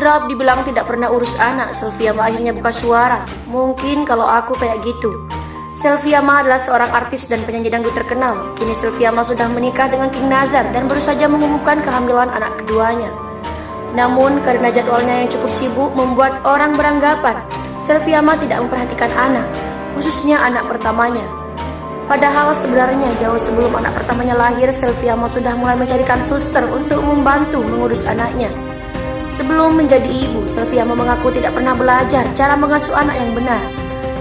Kerap dibilang tidak pernah urus anak, Selviama akhirnya buka suara. Mungkin kalau aku kayak gitu. Selviama adalah seorang artis dan penyanyi dangdut terkenal. Kini Selviama sudah menikah dengan King Nazar dan baru saja mengumumkan kehamilan anak keduanya. Namun karena jadwalnya yang cukup sibuk membuat orang beranggapan Selviama tidak memperhatikan anak, khususnya anak pertamanya. Padahal sebenarnya jauh sebelum anak pertamanya lahir, Selviama sudah mulai mencarikan suster untuk membantu mengurus anaknya. Sebelum menjadi ibu, Selviama mengaku tidak pernah belajar cara mengasuh anak yang benar.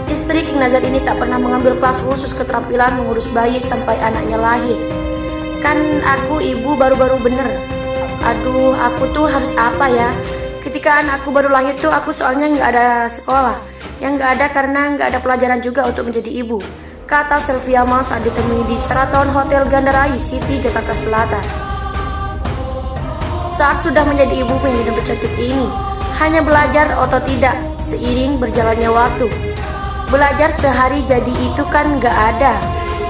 Istri King Nazar ini tak pernah mengambil kelas khusus keterampilan mengurus bayi sampai anaknya lahir. Kan aku ibu baru-baru bener. Aduh, aku tuh harus apa ya? Ketika anakku baru lahir tuh aku soalnya nggak ada sekolah. Yang nggak ada karena nggak ada pelajaran juga untuk menjadi ibu, kata Selviama saat ditemui di Sheraton Hotel Gandarai City, Jakarta Selatan. Saat sudah menjadi ibu, penyanyi dangdut cantik ini hanya belajar atau tidak seiring berjalannya waktu. Belajar sehari jadi itu kan gak ada.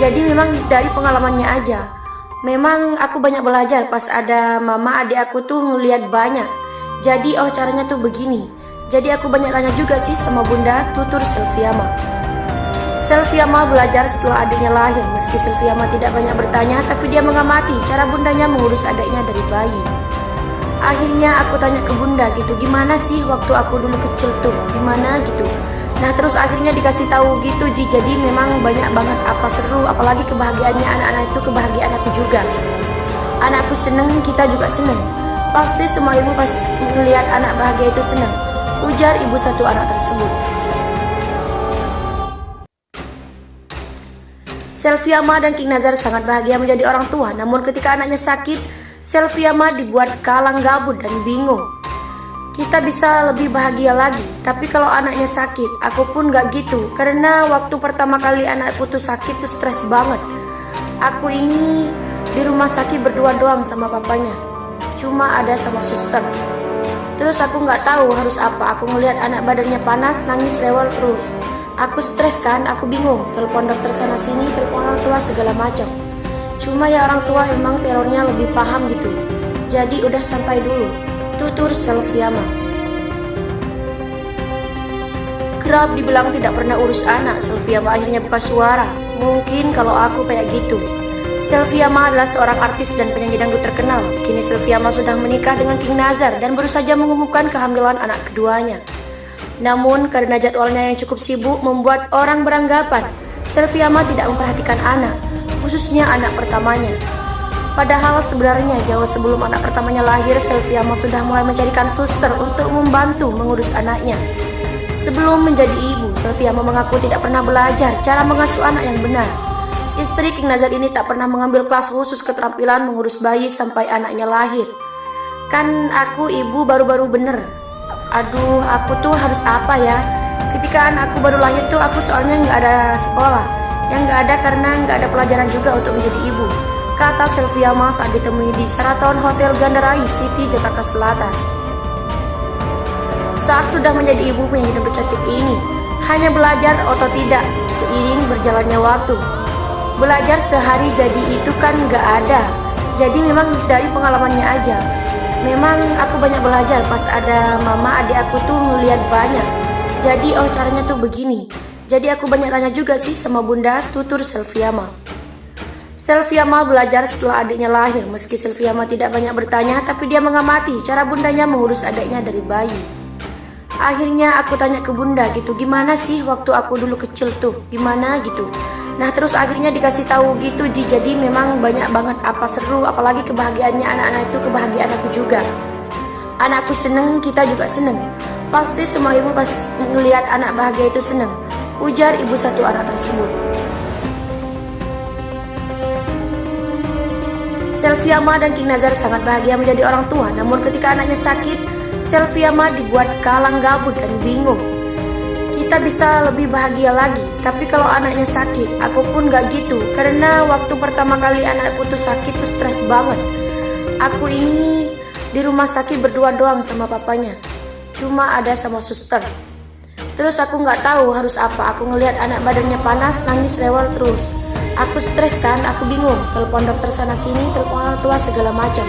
Jadi memang dari pengalamannya aja. Memang aku banyak belajar pas ada mama adik aku tuh ngeliat banyak. Jadi caranya tuh begini. Jadi aku banyak tanya juga sih sama bunda, tutur Selviama. Selviama belajar setelah adiknya lahir. Meski Selviama tidak banyak bertanya, tapi dia mengamati cara bundanya mengurus adiknya dari bayi. Akhirnya aku tanya ke bunda gitu, gimana sih waktu aku dulu kecil tuh, gimana gitu. Nah terus akhirnya dikasih tahu gitu, jadi memang banyak banget apa seru, apalagi kebahagiaannya anak-anak itu kebahagiaan aku juga. Anakku seneng, kita juga seneng. Pasti semua ibu pas melihat anak bahagia itu seneng, ujar ibu satu anak tersebut. Selviama dan King Nazar sangat bahagia menjadi orang tua, namun ketika anaknya sakit, Selviama dibuat kalang kabut dan bingung. Kita bisa lebih bahagia lagi, tapi kalau anaknya sakit, aku pun gak gitu. Karena waktu pertama kali anakku tuh sakit tuh stres banget. Aku ini di rumah sakit berdua doang sama papanya, cuma ada sama suster. Terus aku gak tahu harus apa. Aku ngelihat anak badannya panas, nangis rewel terus. Aku stres kan, aku bingung. Telepon dokter sana sini, telepon orang tua segala macam. Cuma ya orang tua emang terornya lebih paham gitu. Jadi udah santai dulu, tutur Selviama. Kerap dibilang tidak pernah urus anak, Selviama akhirnya buka suara. Mungkin kalau aku kayak gitu. Selviama adalah seorang artis dan penyanyi dangdut terkenal. Kini Selviama sudah menikah dengan King Nazar dan baru saja mengumumkan kehamilan anak keduanya. Namun karena jadwalnya yang cukup sibuk membuat orang beranggapan Selviama tidak memperhatikan anak, khususnya anak pertamanya. Padahal sebenarnya jauh sebelum anak pertamanya lahir, Selviama sudah mulai mencarikan suster untuk membantu mengurus anaknya. Sebelum menjadi ibu, Selviama mengaku tidak pernah belajar cara mengasuh anak yang benar. Istri King Nazar ini tak pernah mengambil kelas khusus keterampilan mengurus bayi sampai anaknya lahir. Kan aku ibu baru-baru bener. Aduh, aku tuh harus apa ya? Ketika anakku baru lahir tuh aku soalnya nggak ada sekolah. Yang nggak ada karena nggak ada pelajaran juga untuk menjadi ibu, kata Selviama saat ditemui di Sheraton Hotel Gandarai City, Jakarta Selatan. Saat sudah menjadi ibu, penyanyi dangdut cantik ini hanya belajar atau tidak seiring berjalannya waktu. Belajar sehari jadi itu kan nggak ada. Jadi memang dari pengalamannya aja. Memang aku banyak belajar pas ada mama adik aku tuh ngeliat banyak. Jadi caranya tuh begini. Jadi aku banyak tanya juga sih sama bunda, tutur Selviama. Selviama belajar setelah adiknya lahir. Meski Selviama tidak banyak bertanya, tapi dia mengamati cara bundanya mengurus adiknya dari bayi. Akhirnya aku tanya ke bunda gitu, gimana sih waktu aku dulu kecil tuh, gimana gitu. Nah terus akhirnya dikasih tahu gitu, jadi memang banyak banget apa seru, apalagi kebahagiaannya anak-anak itu kebahagiaan aku juga. Anakku seneng, kita juga seneng. Pasti semua ibu pas melihat anak bahagia itu seneng, ujar ibu satu anak tersebut. Selviama dan King Nazar sangat bahagia menjadi orang tua, namun ketika anaknya sakit, Selviama dibuat kalang kabut dan bingung. Kita bisa lebih bahagia lagi, tapi kalau anaknya sakit, aku pun gak gitu. Karena waktu pertama kali anakku tuh sakit tuh stres banget. Aku ini di rumah sakit berdua doang sama papanya, cuma ada sama suster. Terus aku nggak tahu harus apa. Aku ngelihat anak badannya panas, nangis rewel terus. Aku stres kan, aku bingung. Telepon dokter sana sini, telepon orang tua segala macam.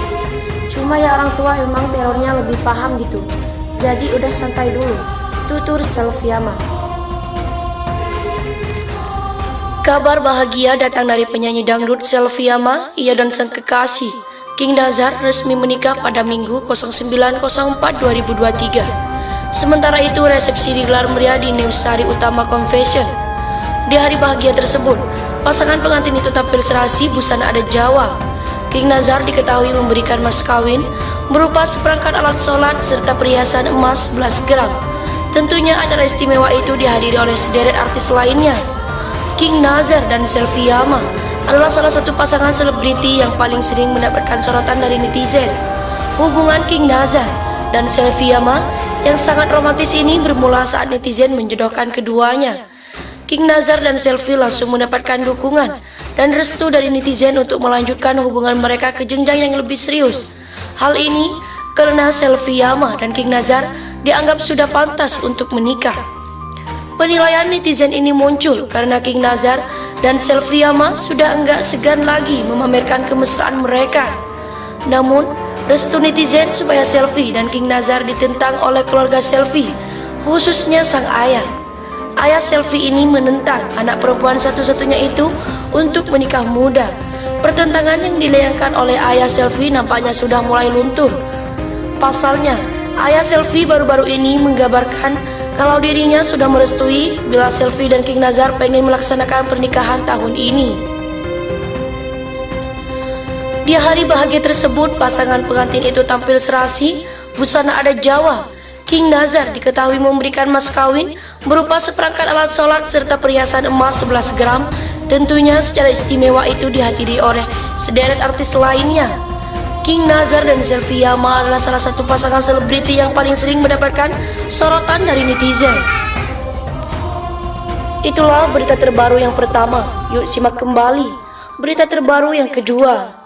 Cuma ya orang tua emang terornya lebih paham gitu. Jadi udah santai dulu, tutur Selviama. Kabar bahagia datang dari penyanyi dangdut Selviama. Ia dan sang kekasih King Nazar resmi menikah pada Minggu 09.04.2023. Sementara itu resepsi digelar meriah di Newsari Utama Convention. Di hari bahagia tersebut, pasangan pengantin itu tampil serasi busana adat Jawa. King Nazar diketahui memberikan mas kawin berupa seperangkat alat sholat serta perhiasan emas 11 gram. Tentunya acara istimewa itu dihadiri oleh sederet artis lainnya. King Nazar dan Selviama adalah salah satu pasangan selebriti yang paling sering mendapatkan sorotan dari netizen. Hubungan King Nazar dan Selviama yang sangat romantis ini bermula saat netizen menjodohkan keduanya. King Nazar dan Selvi langsung mendapatkan dukungan dan restu dari netizen untuk melanjutkan hubungan mereka ke jenjang yang lebih serius. Hal ini karena Selviama dan King Nazar dianggap sudah pantas untuk menikah. Penilaian netizen ini muncul karena King Nazar dan Selviama sudah enggak segan lagi memamerkan kemesraan mereka. Namun, restu netizen supaya Selvi dan King Nazar ditentang oleh keluarga Selvi, khususnya sang ayah. Ayah Selvi ini menentang anak perempuan satu-satunya itu untuk menikah muda. Pertentangan yang dilayangkan oleh ayah Selvi nampaknya sudah mulai luntur. Pasalnya, ayah Selvi baru-baru ini menggabarkan kalau dirinya sudah merestui bila Selvi dan King Nazar pengen melaksanakan pernikahan tahun ini. Di hari bahagia tersebut, pasangan pengantin itu tampil serasi busana adat Jawa. King Nazar diketahui memberikan mas kawin berupa seperangkat alat sholat serta perhiasan emas 11 gram. Tentunya secara istimewa itu dihadiri oleh sederet artis lainnya. King Nazar dan Selviama adalah salah satu pasangan selebriti yang paling sering mendapatkan sorotan dari netizen. Itulah berita terbaru yang pertama. Yuk simak kembali berita terbaru yang kedua.